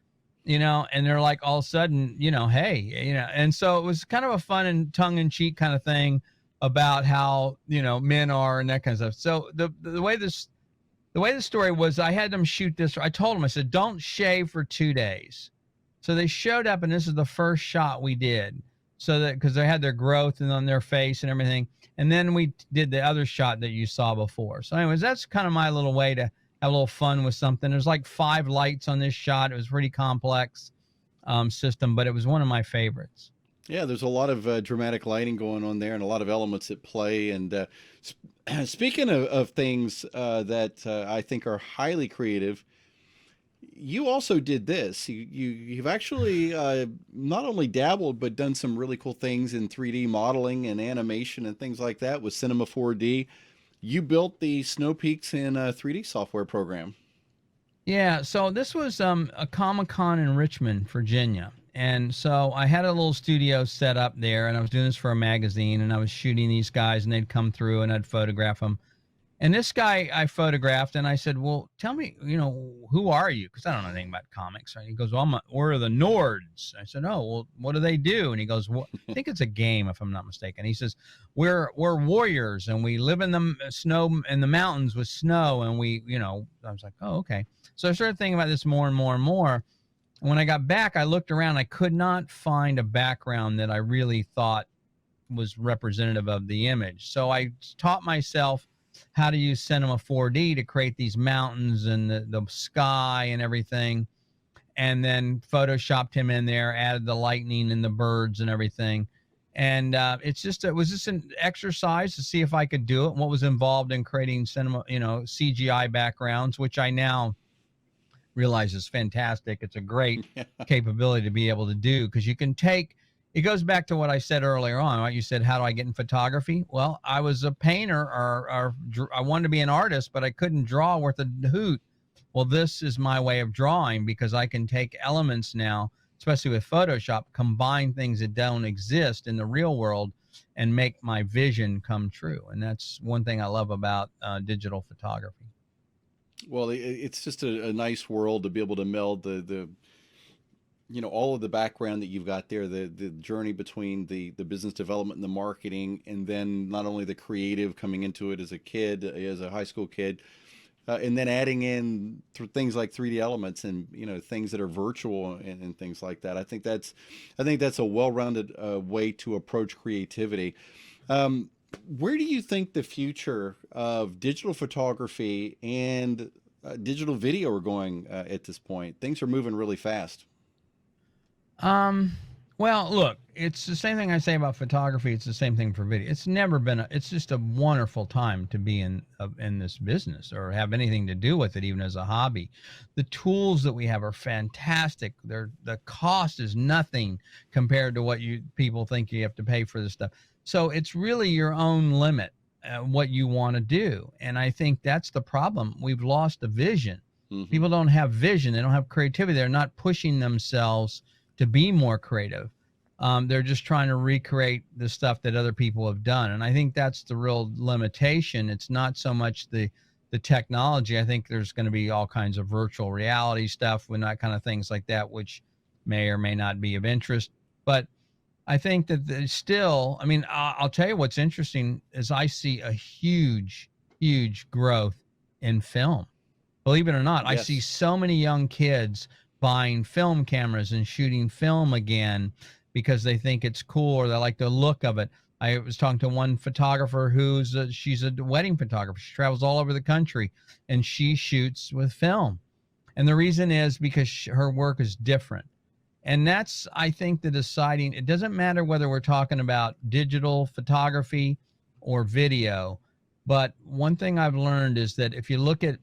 and they're like, all of a sudden, hey, and so it was kind of a fun and tongue-in-cheek kind of thing about how, men are and that kind of stuff. So the way the story was, I had them shoot this. I told them, I said, don't shave for 2 days. So they showed up, and this is the first shot we did. So that, because they had their growth and on their face and everything. And then we did the other shot that you saw before. So anyways, that's kind of my little way to have a little fun with something. There's like 5 lights on this shot. It was pretty complex system, but it was one of my favorites. Yeah, there's a lot of dramatic lighting going on there and a lot of elements at play. And speaking of things that I think are highly creative, you also did this. You've actually not only dabbled, but done some really cool things in 3D modeling and animation and things like that with Cinema 4D. You built the Snow Peaks in a 3D software program. Yeah, so this was a Comic-Con in Richmond, Virginia. And so I had a little studio set up there, and I was doing this for a magazine, and I was shooting these guys, and they'd come through, and I'd photograph them. And this guy I photographed, and I said, well, tell me, who are you? Because I don't know anything about comics. Right? He goes, well, we're the Nords. I said, oh, well, what do they do? And he goes, well, I think it's a game, if I'm not mistaken. He says, we're warriors, and we live in the snow, in the mountains with snow. And I was like, oh, okay. So I started thinking about this more and more and more. And when I got back, I looked around. I could not find a background that I really thought was representative of the image. So I taught myself how to use Cinema 4D to create these mountains and the sky and everything, and then photoshopped him in there, added the lightning and the birds and everything. And it was just an exercise to see if I could do it, and what was involved in creating cinema, CGI backgrounds, which I now realize is fantastic. It's a great capability to be able to do, because you can it goes back to what I said earlier on, right? You said, how do I get in photography? Well, I was a painter, or I wanted to be an artist, but I couldn't draw worth a hoot. Well, this is my way of drawing, because I can take elements now, especially with Photoshop, combine things that don't exist in the real world and make my vision come true. And that's one thing I love about digital photography. Well, it's just a nice world to be able to meld the all of the background that you've got there, the journey between the business development and the marketing, and then not only the creative coming into it as a kid, as a high school kid, and then adding in things like 3D elements and things that are virtual and things like that. I think that's a well-rounded way to approach creativity. Where do you think the future of digital photography and digital video are going at this point? Things are moving really fast. Well, look, it's the same thing I say about photography. It's the same thing for video. It's never been it's just a wonderful time to be in this business or have anything to do with it, even as a hobby. The tools that we have are fantastic. The cost is nothing compared to what you people think you have to pay for this stuff. So it's really your own limit, what you want to do. And I think that's the problem. We've lost the vision. Mhm. People don't have vision. They don't have creativity. They're not pushing themselves to be more creative. They're just trying to recreate the stuff that other people have done. And I think that's the real limitation. It's not so much the technology. I think there's going to be all kinds of virtual reality stuff and that kind of things like that, which may or may not be of interest. But I think that there's still, I mean, I'll tell you what's interesting is I see a huge, huge growth in film. Believe it or not, I see Yes. so many young kids buying film cameras and shooting film again because they think it's cool or they like the look of it. I was talking to one photographer she's a wedding photographer. She travels all over the country and she shoots with film. And the reason is because her work is different. And that's, I think, the deciding. It doesn't matter whether we're talking about digital photography or video. But one thing I've learned is that if you look at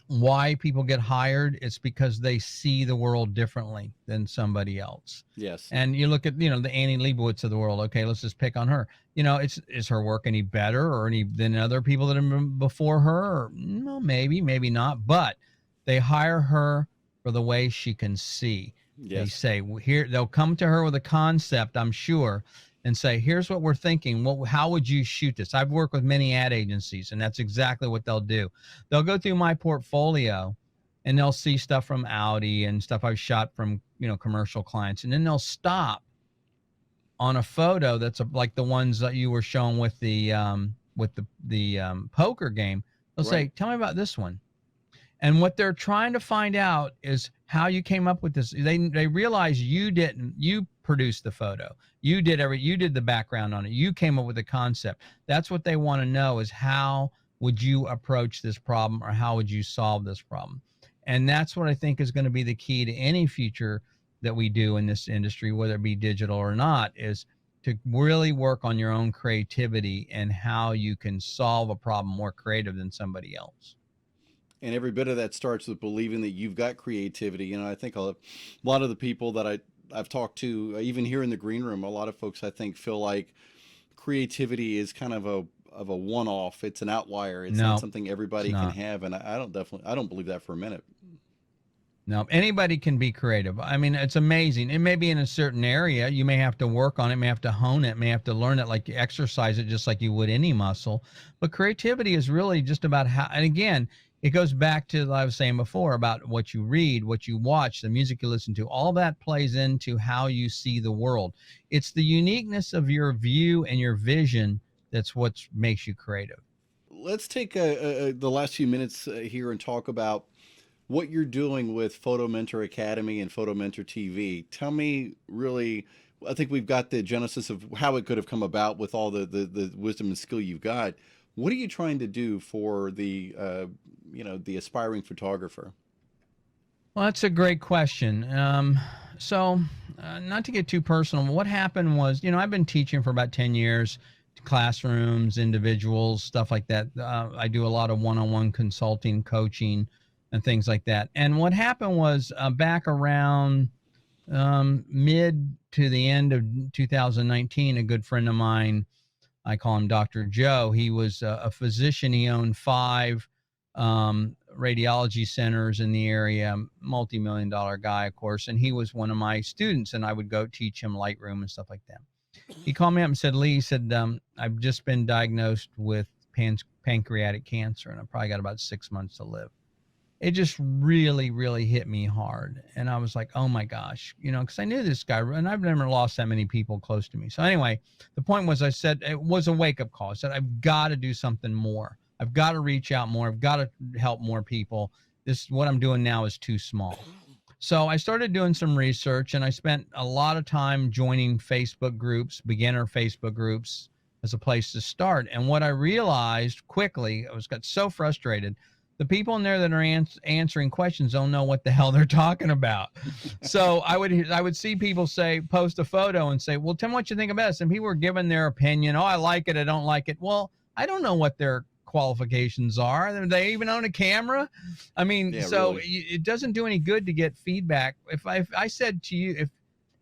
why people get hired, it's because they see the world differently than somebody else. Yes. And you look at, the Annie Leibovitz of the world. Okay, let's just pick on her. Is her work any better or any than other people that have been before her? Or, no, maybe not. But they hire her for the way she can see. They Yes. say here they'll come to her with a concept, I'm sure, and say, here's what we're thinking. How would you shoot this? I've worked with many ad agencies, and that's exactly what they'll do. They'll go through my portfolio and they'll see stuff from Audi and stuff I've shot from, commercial clients. And then they'll stop on a photo that's like the ones that you were showing with the poker game. They'll say, Right. tell me about this one. And what they're trying to find out is how you came up with this. They realize you produced the photo. You did the background on it. You came up with the concept. That's what they want to know is how would you approach this problem or how would you solve this problem? And that's what I think is going to be the key to any future that we do in this industry, whether it be digital or not, is to really work on your own creativity and how you can solve a problem more creative than somebody else. And every bit of that starts with believing that you've got creativity. I think a lot of the people that I've talked to, even here in the green room, a lot of folks I think feel like creativity is kind of a one-off. It's an outlier. It's No, not something everybody it's can not. have. And I don't believe that for a minute. No, anybody can be creative. I mean, it's amazing. It may be in a certain area. You may have to work on it, may have to hone it, may have to learn it, like you exercise it just like you would any muscle. But creativity is really just about how, and again, it goes back to what I was saying before about what you read, what you watch, the music you listen to. All that plays into how you see the world. It's the uniqueness of your view and your vision that's what makes you creative. Let's take the last few minutes here and talk about what you're doing with Photo Mentor Academy and Photo Mentor TV. Tell me really, I think we've got the genesis of how it could have come about with all the wisdom and skill you've got. What are you trying to do for the aspiring photographer? Well, that's a great question. Not to get too personal, what happened was, I've been teaching for about 10 years, classrooms, individuals, stuff like that. I do a lot of one-on-one consulting, coaching, and things like that. And what happened was back around mid to the end of 2019, a good friend of mine, I call him Dr. Joe. He was a physician. He owned 5 radiology centers in the area, multi-million-dollar guy, of course. And he was one of my students, and I would go teach him Lightroom and stuff like that. He called me up and said, Lee, he said, I've just been diagnosed with pancreatic cancer, and I've probably got about 6 months to live. It just really, really hit me hard. And I was like, oh my gosh, because I knew this guy and I've never lost that many people close to me. So anyway, the point was, I said, it was a wake-up call. I said, I've got to do something more. I've got to reach out more. I've got to help more people. What I'm doing now is too small. So I started doing some research and I spent a lot of time joining Facebook groups, beginner Facebook groups as a place to start. And what I realized quickly, got so frustrated the people in there that are answering questions don't know what the hell they're talking about. So I would see people post a photo and say, well, tell me what you think about this. And people were giving their opinion. Oh, I like it. I don't like it. Well, I don't know what their qualifications are. Do they even own a camera? I mean, Yeah, so really. it doesn't do any good to get feedback. If I said to you,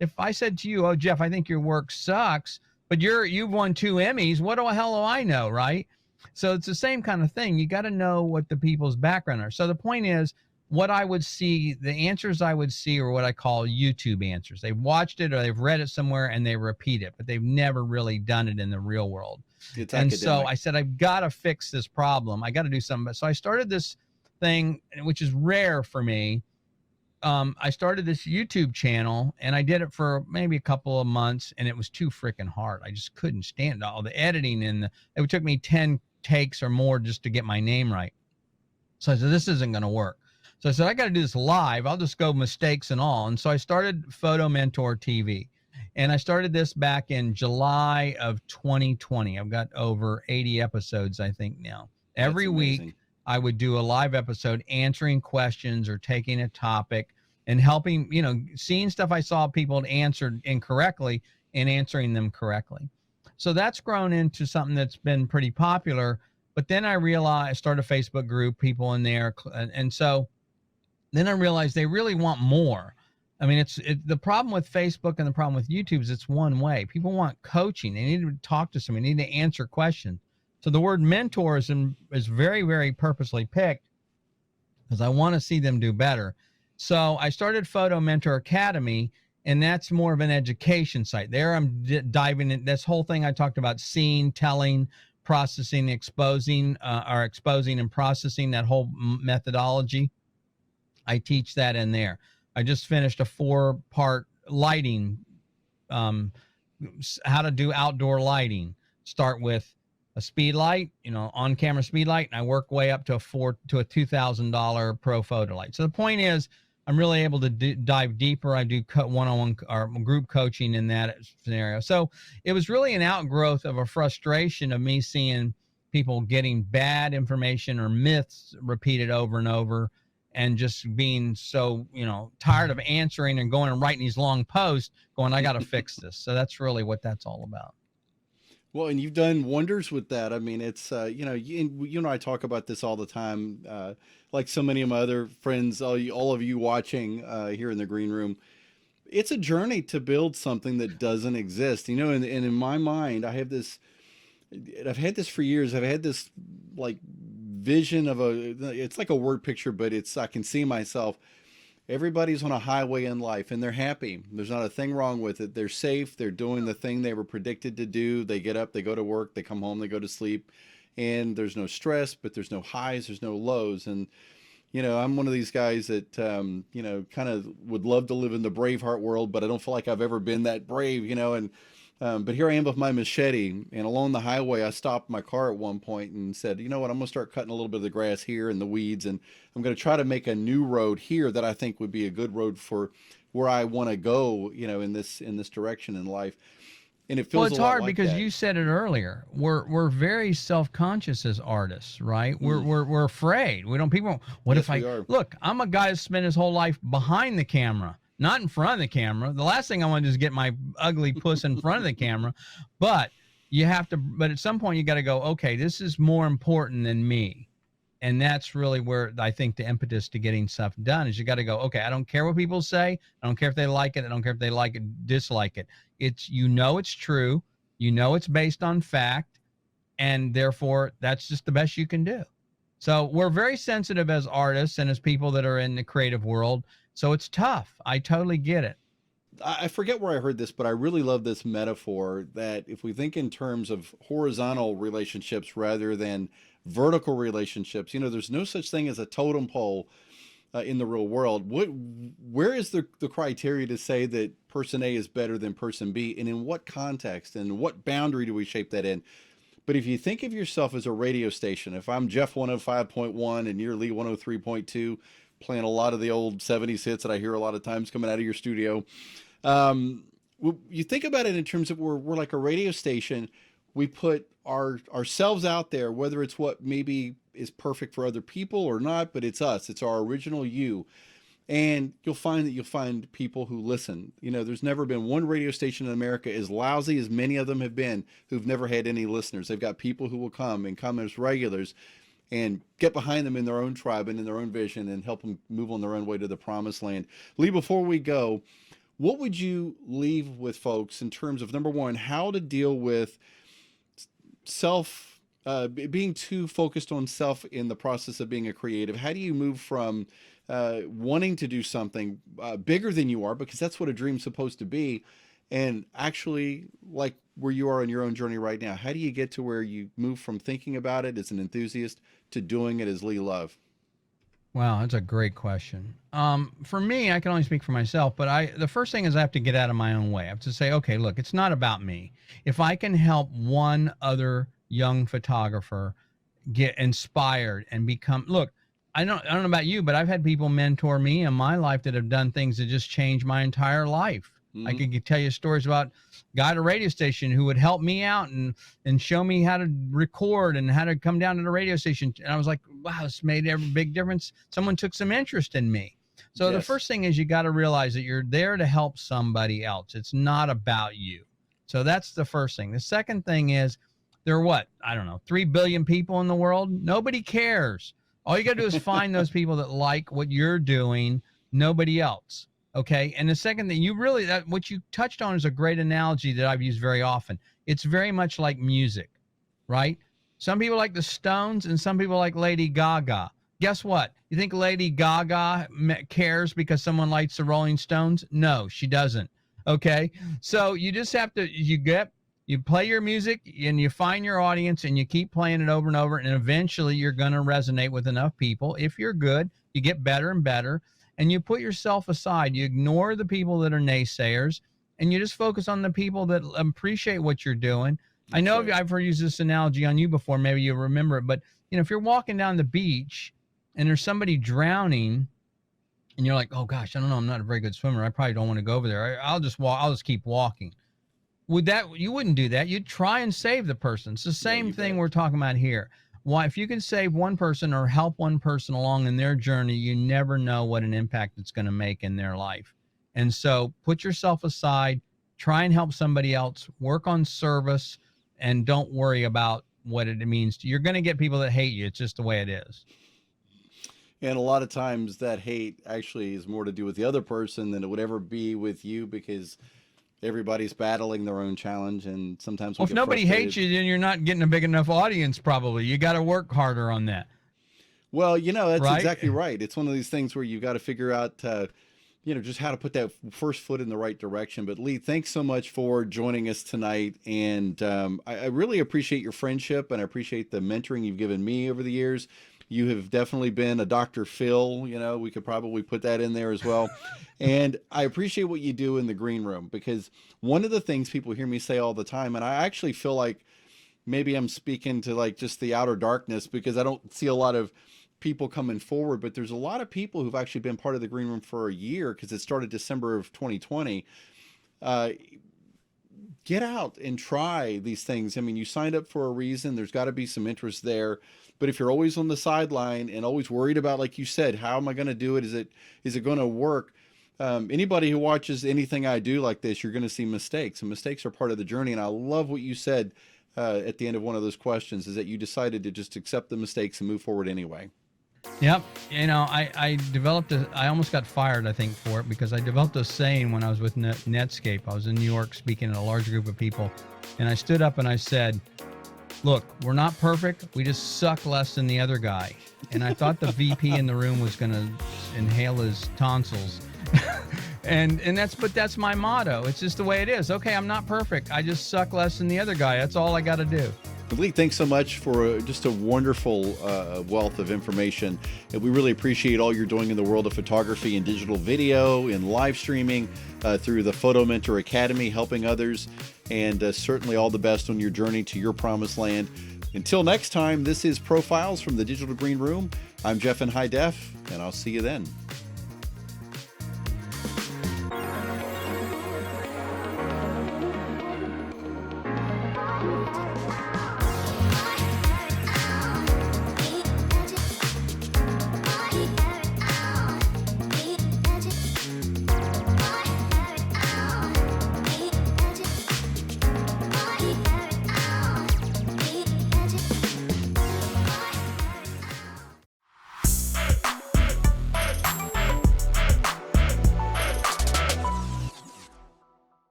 if I said to you, oh, Jeff, I think your work sucks, but you've won 2 Emmys, what the hell do I know, right? So it's the same kind of thing. You got to know what the people's background are. So the point is, what I would see, the answers I would see are what I call YouTube answers. They've watched it or they've read it somewhere and they repeat it, but they've never really done it in the real world. It's And academic. so I said, I've got to fix this problem. I got to do something. So I started this thing, which is rare for me. I started this YouTube channel and I did it for maybe a couple of months and it was too freaking hard. I just couldn't stand all the editing and it took me 10 takes or more just to get my name right. So I said, this isn't going to work. So I said, I got to do this live. I'll just go mistakes and all. And so I started Photo Mentor TV. And I started this back in July of 2020. I've got over 80 episodes, I think, now. Every week, I would do a live episode answering questions or taking a topic and helping, seeing stuff I saw people had answered incorrectly and answering them correctly. So that's grown into something that's been pretty popular. But then I realized, I started a Facebook group, people in there. And so then I realized they really want more. I mean, the problem with Facebook and the problem with YouTube is it's one way. People want coaching. They need to talk to someone. They need to answer questions. So the word mentor is very, very purposely picked because I want to see them do better. So I started Photo Mentor Academy, and that's more of an education site. There I'm diving in this whole thing I talked about: seeing, telling, processing, exposing and processing, that whole methodology. I teach that in there. I just finished a 4-part lighting, how to do outdoor lighting. Start with a speed light, on camera speed light, and I work way up to a $2,000 pro photo light. So the point is, I'm really able to dive deeper. I do one-on-one or group coaching in that scenario. So it was really an outgrowth of a frustration of me seeing people getting bad information or myths repeated over and over, and just being so, tired of answering and going and writing these long posts going, I got to fix this. So that's really what that's all about. Well, and you've done wonders with that. I mean, it's, you know, I talk about this all the time. Like so many of my other friends, all of you watching here in the green room, it's a journey to build something that doesn't exist, and in my mind, I've had this for years. I've had this like vision of it's like a word picture, but I can see myself. Everybody's on a highway in life and they're happy. There's not a thing wrong with it. They're safe. They're doing the thing they were predicted to do. They get up, they go to work, they come home, they go to sleep, and there's no stress, but there's no highs, there's no lows. And, I'm one of these guys that, kind of would love to live in the Braveheart world, but I don't feel like I've ever been that brave, but here I am with my machete, and along the highway, I stopped my car at one point and said, you know what, I'm going to start cutting a little bit of the grass here and the weeds, and I'm going to try to make a new road here that I think would be a good road for where I want to go, in this direction in life. And it feels well, it's a lot hard like because that. you said it earlier. We're very self-conscious as artists, right? We're afraid. What Yes, if I we are. look? I'm a guy that spent his whole life behind the camera, not in front of the camera. The last thing I want to do is get my ugly puss in front of the camera. But but at some point you got to go, okay, this is more important than me. And that's really where I think the impetus to getting stuff done is you got to go, okay, I don't care what people say. I don't care if they like it. I don't care if they like it, dislike it. It's true. It's based on fact. And therefore that's just the best you can do. So we're very sensitive as artists and as people that are in the creative world. So it's tough. I totally get it. I forget where I heard this, but I really love this metaphor that if we think in terms of horizontal relationships rather than vertical relationships, there's no such thing as a totem pole in the real world. Where is the criteria to say that person A is better than person B, and in what context and what boundary do we shape that in? But if you think of yourself as a radio station, if I'm Jeff 105.1 and you're Lee 103.2, playing a lot of the old 70s hits that I hear a lot of times coming out of your studio, you think about it in terms of we're like a radio station. we put ourselves out there, whether it's what maybe is perfect for other people or not, but it's us. It's our original you. And you'll find people who listen. You know, there's never been one radio station in America, as lousy as many of them have been, who've never had any listeners. They've got people who will come as regulars and get behind them in their own tribe and in their own vision and help them move on their own way to the promised land. Lee, before we go, what would you leave with folks in terms of, number one, how to deal with being too focused on self in the process of being a creative? How do you move from wanting to do something bigger than you are, because that's what a dream's supposed to be, and actually, like where you are on your own journey right now, how do you get to where you move from thinking about it as an enthusiast to doing it as Lee Love? Wow, that's a great question. For me, I can only speak for myself, but the first thing is I have to get out of my own way. I have to say, okay, look, it's not about me. If I can help one other young photographer get inspired and become, look, I don't know about you, but I've had people mentor me in my life that have done things that just changed my entire life. I could tell you stories about a guy at a radio station who would help me out and show me how to record and how to come down to the radio station. And I was like, wow, this made a big difference. Someone took some interest in me. So the first thing is you got to realize that you're there to help somebody else. It's not about you. So that's the first thing. The second thing is there are what? I don't know, 3 billion people in the world. Nobody cares. All you got to do is find those people that like what you're doing, nobody else. Okay. And the second thing, what you touched on is a great analogy that I've used very often. It's very much like music, right? Some people like the Stones and some people like Lady Gaga. Guess what? You think Lady Gaga cares because someone likes the Rolling Stones? No, she doesn't. Okay. So you just have to, you play your music and you find your audience and you keep playing it over and over. And eventually you're going to resonate with enough people. If you're good, you get better and better. And you put yourself aside. You ignore the people that are naysayers, and you just focus on the people that appreciate what you're doing. I know I've used this analogy on you before. Maybe you remember it, but if you're walking down the beach and there's somebody drowning, and you're like, "Oh gosh, I don't know. I'm not a very good swimmer. I probably don't want to go over there. I'll just keep walking." You wouldn't do that. You'd try and save the person. It's the same thing we're talking about here. Why, if you can save one person or help one person along in their journey, you never know what an impact it's going to make in their life. And so put yourself aside, try and help somebody else, work on service, and don't worry about what it means to you. You're going to get people that hate you. It's just the way it is. And a lot of times that hate actually is more to do with the other person than it would ever be with you, because everybody's battling their own challenge, and sometimes if nobody hates you, then you're not getting a big enough audience. Probably you got to work harder on that. Well, that's exactly right. It's one of these things where you got to figure out, just how to put that first foot in the right direction. But Lee, thanks so much for joining us tonight, and I really appreciate your friendship, and I appreciate the mentoring you've given me over the years. You have definitely been a Dr. Phil, we could probably put that in there as well. And I appreciate what you do in the green room, because one of the things people hear me say all the time, and I actually feel like maybe I'm speaking to like just the outer darkness, because I don't see a lot of people coming forward, but there's a lot of people who've actually been part of the green room for a year, because it started December of 2020. Get out and try these things. I mean, you signed up for a reason. There's got to be some interest there. But if you're always on the sideline and always worried about, like you said, how am I going to do it? Is it going to work? Anybody who watches anything I do like this, you're going to see mistakes, and mistakes are part of the journey. And I love what you said at the end of one of those questions, is that you decided to just accept the mistakes and move forward anyway. Yep. I developed I almost got fired, I think, for it, because I developed a saying when I was with Netscape. I was in New York speaking to a large group of people, and I stood up and I said, look, we're not perfect. We just suck less than the other guy. And I thought the VP in the room was going to inhale his tonsils. But that's my motto. It's just the way it is. Okay, I'm not perfect. I just suck less than the other guy. That's all I got to do. Lee, thanks so much for just a wonderful wealth of information. And we really appreciate all you're doing in the world of photography and digital video and live streaming through the Photo Mentor Academy, helping others. And certainly all the best on your journey to your promised land. Until next time, this is Profiles from the Digital Green Room. I'm Jeff in High Def, and I'll see you then.